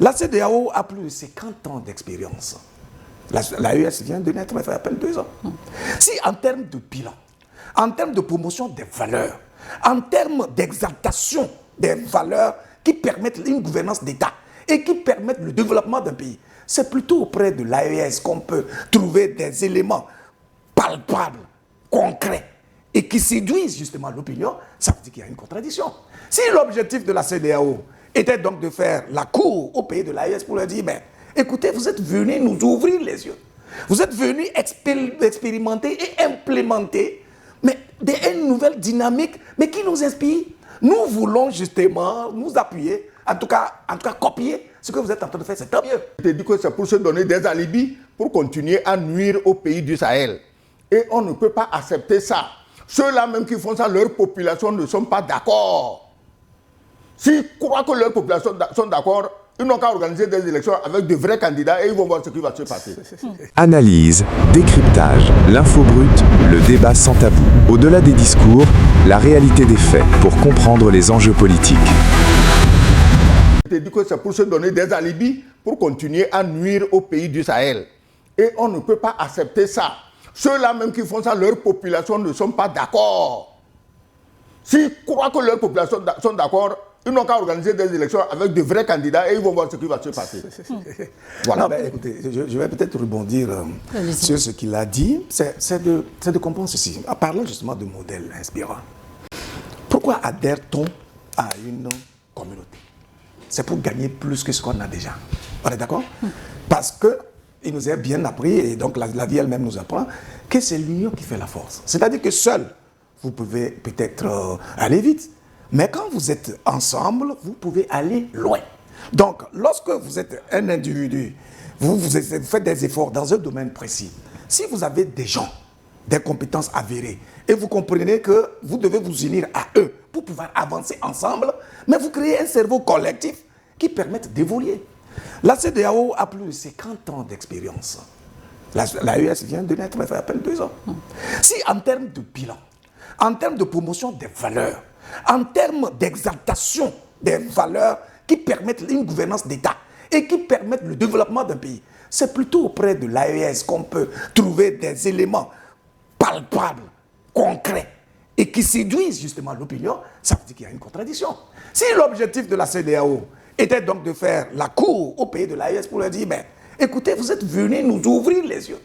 La CEDEAO a plus de 50 ans d'expérience. L'AES vient de naître, il fait à peine 2 ans. Si en termes de bilan, en termes de promotion des valeurs, en termes d'exaltation des valeurs qui permettent une gouvernance d'État et qui permettent le développement d'un pays, c'est plutôt auprès de l'AES qu'on peut trouver des éléments palpables, concrets, et qui séduisent justement l'opinion. Ça veut dire qu'il y a une contradiction. Si l'objectif de la CEDEAO était donc de faire la cour au pays de l'AES pour leur dire, ben, écoutez, vous êtes venus nous ouvrir les yeux. Vous êtes venus expérimenter et implémenter une nouvelle dynamique, mais qui nous inspire. Nous voulons justement nous appuyer, en tout cas copier ce que vous êtes en train de faire, c'est tant mieux. Je te dis que c'est pour se donner des alibis pour continuer à nuire aux pays du Sahel. Et on ne peut pas accepter ça. Ceux-là même qui font ça, leur population ne sont pas d'accord. S'ils croient que leur population sont d'accord, ils n'ont qu'à organiser des élections avec de vrais candidats et ils vont voir ce qui va se passer. Analyse, décryptage, l'info brute, le débat sans tabou. Au-delà des discours, la réalité des faits pour comprendre les enjeux politiques. Je te dis que c'est pour se donner des alibis pour continuer à nuire aux pays du Sahel. Et on ne peut pas accepter ça. Ceux-là même qui font ça, leur population ne sont pas d'accord. S'ils croient que leur population sont d'accord, ils n'ont qu'à organiser des élections avec de vrais candidats et ils vont voir ce qui va se passer. Voilà. Ben, écoutez, je vais peut-être rebondir sur ce qu'il a dit. C'est de comprendre ceci. En parlant justement de modèles inspirants. Pourquoi adhère-t-on à une communauté? C'est pour gagner plus que ce qu'on a déjà. On est d'accord? Parce qu'il nous a bien appris, et donc la vie elle-même nous apprend, que c'est l'union qui fait la force. C'est-à-dire que seul, vous pouvez peut-être aller vite. Mais quand vous êtes ensemble, vous pouvez aller loin. Donc, lorsque vous êtes un individu, vous faites des efforts dans un domaine précis. Si vous avez des gens, des compétences avérées, et vous comprenez que vous devez vous unir à eux pour pouvoir avancer ensemble, mais vous créez un cerveau collectif qui permette d'évoluer. La CEDEAO a plus de 50 ans d'expérience. L'AES vient de naître, il fait à peine 2 ans. Si en termes de bilan, en termes de promotion des valeurs, en termes d'exaltation des valeurs qui permettent une gouvernance d'État et qui permettent le développement d'un pays, c'est plutôt auprès de l'AES qu'on peut trouver des éléments palpables, concrets, et qui séduisent justement l'opinion. Ça veut dire qu'il y a une contradiction. Si l'objectif de la CEDEAO était donc de faire la cour au pays de l'AES pour leur dire, ben, écoutez, vous êtes venus nous ouvrir les yeux.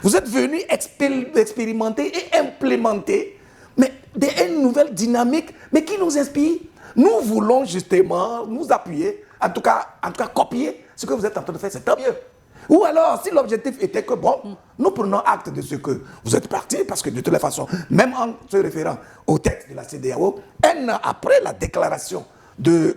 Vous êtes venus expérimenter et implémenter une nouvelle dynamique, mais qui nous inspire. Nous voulons justement nous appuyer, en tout cas copier ce que vous êtes en train de faire, c'est tant mieux. Ou alors, si l'objectif était que, bon, nous prenons acte de ce que vous êtes partis, parce que de toute façon, même en se référant au texte de la CEDEAO, un an après la déclaration de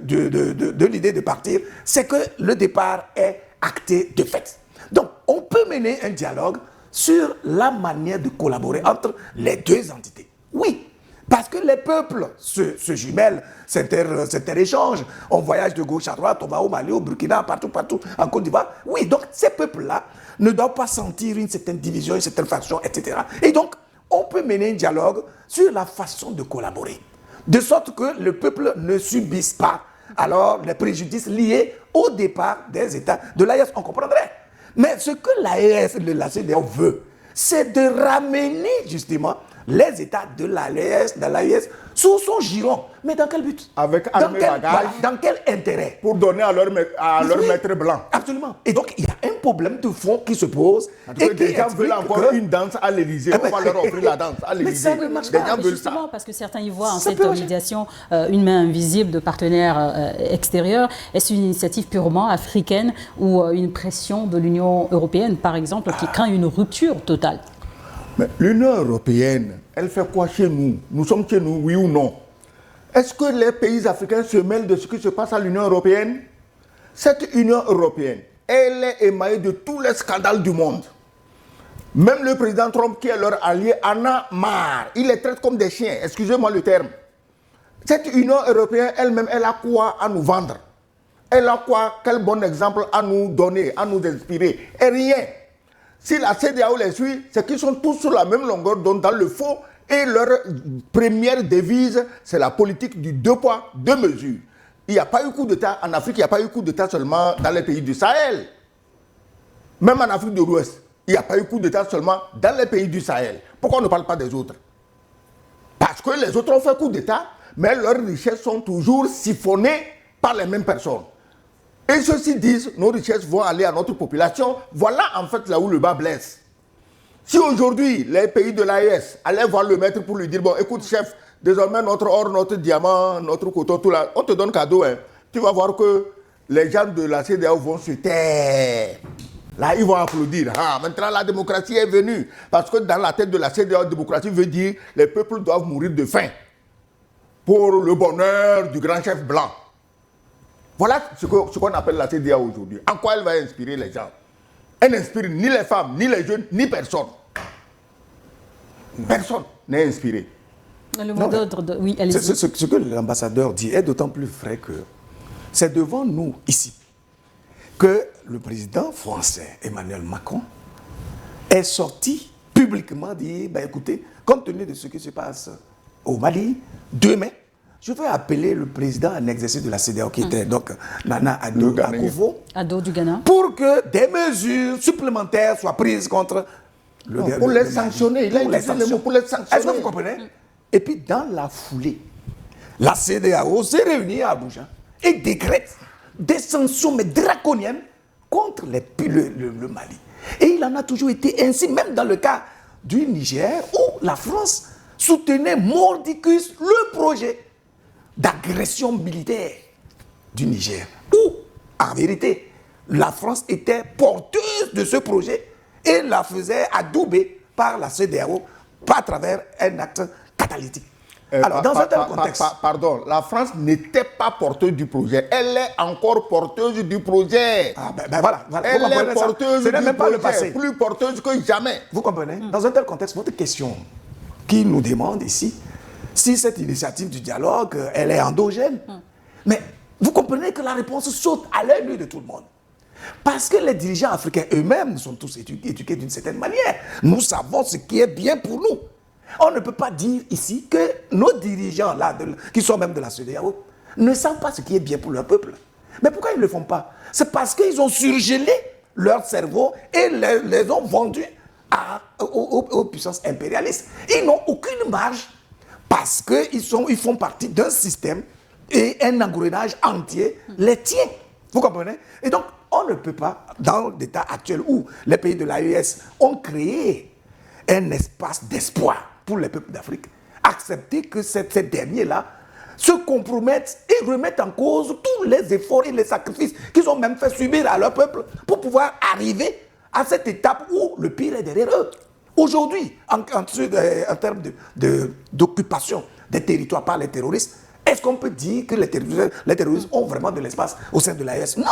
l'idée de partir, c'est que le départ est acté de fait. Donc, on peut mener un dialogue sur la manière de collaborer entre les deux entités. Oui, parce que les peuples se jumellent, s'interéchangent, on voyage de gauche à droite, on va au Mali, au Burkina, partout, en Côte d'Ivoire. Oui, donc ces peuples-là ne doivent pas sentir une certaine division, une certaine faction, etc. Et donc, on peut mener un dialogue sur la façon de collaborer, de sorte que le peuple ne subisse pas alors les préjudices liés au départ des États de l'AES, on comprendrait. Mais ce que l'AES, la CEDEAO veut, c'est de ramener justement les États de l'AES sous son giron. Mais dans quel but? Avec armée bagage. Dans quel intérêt? Pour donner à leur maître blanc. Absolument. Et donc, il y a un problème de fond qui se pose. Et les gens veulent encore une danse à l'Élysée. On va leur offrir la danse à l'Élysée. Mais ça ne marche pas. Justement, parce que certains y voient en cette médiation une main invisible de partenaires extérieurs. Est-ce une initiative purement africaine ou une pression de l'Union européenne, par exemple, qui craint une rupture totale? Mais l'Union européenne, elle fait quoi chez nous? Nous sommes chez nous, oui ou non? Est-ce que les pays africains se mêlent de ce qui se passe à l'Union européenne? Cette Union européenne, elle est émaillée de tous les scandales du monde. Même le président Trump, qui est leur allié, en a marre. Il les traite comme des chiens, excusez-moi le terme. Cette Union européenne elle-même, elle a quoi à nous vendre? Elle a quoi, quel bon exemple à nous donner, à nous inspirer? Et rien. Si la CEDEAO les suit, c'est qu'ils sont tous sur la même longueur d'onde dans le faux, et leur première devise, c'est la politique du 2 poids, 2 mesures. il n'y a pas eu coup d'État en Afrique, il n'y a pas eu coup d'État seulement dans les pays du Sahel. Même en Afrique de l'Ouest, il n'y a pas eu coup d'État seulement dans les pays du Sahel. Pourquoi on ne parle pas des autres? Parce que les autres ont fait coup d'État, mais leurs richesses sont toujours siphonnées par les mêmes personnes. Et ceux-ci disent, nos richesses vont aller à notre population. Voilà en fait là où le bas blesse. Si aujourd'hui, les pays de l'AES allaient voir le maître pour lui dire, bon, écoute chef, désormais notre or, notre diamant, notre coton, tout là, on te donne cadeau, hein. Tu vas voir que les gens de la CEDEAO vont se taire. Là, ils vont applaudir. Ah, maintenant, la démocratie est venue. Parce que dans la tête de la CEDEAO, démocratie veut dire les peuples doivent mourir de faim pour le bonheur du grand chef blanc. Voilà ce qu'on appelle la CEDEAO aujourd'hui. En quoi elle va inspirer les gens? Elle n'inspire ni les femmes, ni les jeunes, ni personne. Personne n'est inspiré. Le mot d'ordre, oui, allez-y. Ce que l'ambassadeur dit est d'autant plus vrai que c'est devant nous, ici, que le président français, Emmanuel Macron, est sorti publiquement dire, ben écoutez, compte tenu de ce qui se passe au Mali, demain, je vais appeler le président en exercice de la CEDEAO, qui était donc Nana Addo du Ghana, pour que des mesures supplémentaires soient prises contre le pour les sanctionner. Il a utilisé le mot pour les sanctionner. Est-ce que vous comprenez? Et puis, dans la foulée, la CEDEAO s'est réunie à Abuja et décrète des sanctions mais draconiennes contre le Mali. Et il en a toujours été ainsi, même dans le cas du Niger, où la France soutenait mordicus le projet d'agression militaire du Niger, où, en vérité, la France était porteuse de ce projet et la faisait adouber par la CEDEAO, pas à travers un acte catalytique. Alors, dans un tel contexte... Pardon, la France n'était pas porteuse du projet. Elle est encore porteuse du projet. Ah ben voilà. Elle est porteuse du projet. Ce n'est même pas le passé. Plus porteuse que jamais. Vous comprenez? Dans un tel contexte, votre question qui nous demande ici, si cette initiative du dialogue, elle est endogène. Mais vous comprenez que la réponse saute à l'œil nu de tout le monde. Parce que les dirigeants africains eux-mêmes sont tous éduqués d'une certaine manière. Nous savons ce qui est bien pour nous. On ne peut pas dire ici que nos dirigeants, là, qui sont même de la CEDEAO, ne savent pas ce qui est bien pour leur peuple. Mais pourquoi ils ne le font pas? C'est parce qu'ils ont surgelé leur cerveau et les ont vendus aux puissances impérialistes. Ils n'ont aucune marge parce qu'ils font partie d'un système et un engrenage entier les tient. Vous comprenez? Et donc, on ne peut pas, dans l'état actuel où les pays de l'AES ont créé un espace d'espoir pour les peuples d'Afrique, accepter que ces derniers-là se compromettent et remettent en cause tous les efforts et les sacrifices qu'ils ont même fait subir à leur peuple pour pouvoir arriver à cette étape où le pire est derrière eux. Aujourd'hui, en termes d'occupation des territoires par les terroristes, est-ce qu'on peut dire que les terroristes ont vraiment de l'espace au sein de l'AES? Non!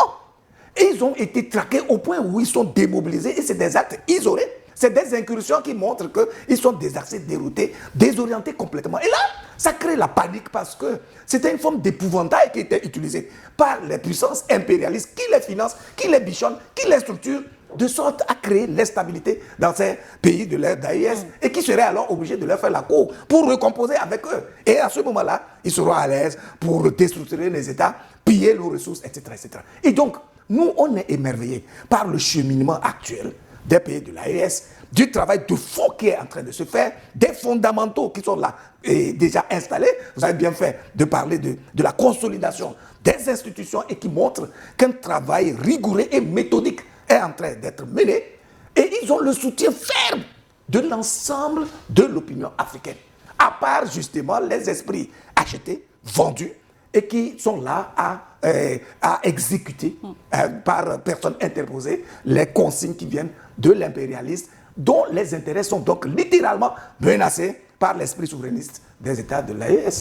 Et ils ont été traqués au point où ils sont démobilisés et c'est des actes isolés. C'est des incursions qui montrent qu'ils sont désaxés, déroutés, désorientés complètement. Et là, ça crée la panique parce que c'était une forme d'épouvantail qui était utilisée par les puissances impérialistes qui les financent, qui les bichonnent, qui les structurent, de sorte à créer l'instabilité dans ces pays de l'ère d'AES et qui seraient alors obligés de leur faire la cour pour recomposer avec eux. Et à ce moment-là, ils seront à l'aise pour déstructurer les États, piller leurs ressources, etc., etc. Et donc, nous, on est émerveillés par le cheminement actuel des pays de l'AES, du travail de fond qui est en train de se faire, des fondamentaux qui sont là et déjà installés. Vous avez bien fait de parler de la consolidation des institutions et qui montrent qu'un travail rigoureux et méthodique est en train d'être mené. Et ils ont le soutien ferme de l'ensemble de l'opinion africaine. À part justement les esprits achetés, vendus, et qui sont là à exécuter par personnes interposées les consignes qui viennent de l'impérialisme, dont les intérêts sont donc littéralement menacés par l'esprit souverainiste des États de l'AES.